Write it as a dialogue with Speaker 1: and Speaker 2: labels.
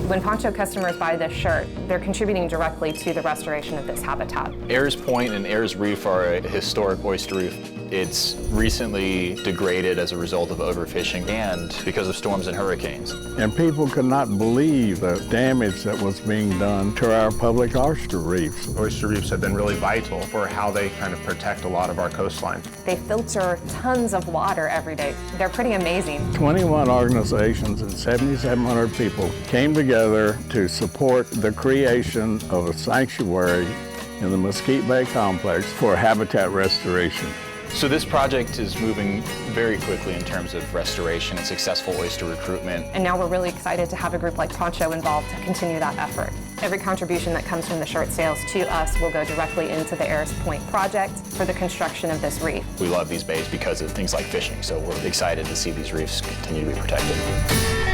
Speaker 1: When Poncho customers buy this shirt, they're contributing directly to the restoration of this habitat.
Speaker 2: Ayers Point and Ayers Reef are a historic oyster reef. It's recently degraded as a result of overfishing and because of storms and hurricanes.
Speaker 3: And people could not believe the damage that was being done to our public oyster reefs.
Speaker 4: Oyster reefs have been really vital for how they kind of protect a lot of our coastline.
Speaker 1: They filter tons of water every day. They're pretty amazing.
Speaker 3: 21 organizations and 7,700 people came together to support the creation of a sanctuary in the Mesquite Bay Complex for habitat restoration.
Speaker 2: So this project is moving very quickly in terms of restoration and successful oyster recruitment.
Speaker 1: And now we're really excited to have a group like Poncho involved to continue that effort. Every contribution that comes from the shirt sales to us will go directly into the Ayers Point project for the construction of this reef.
Speaker 2: We love these bays because of things like fishing, so we're excited to see these reefs continue to be protected.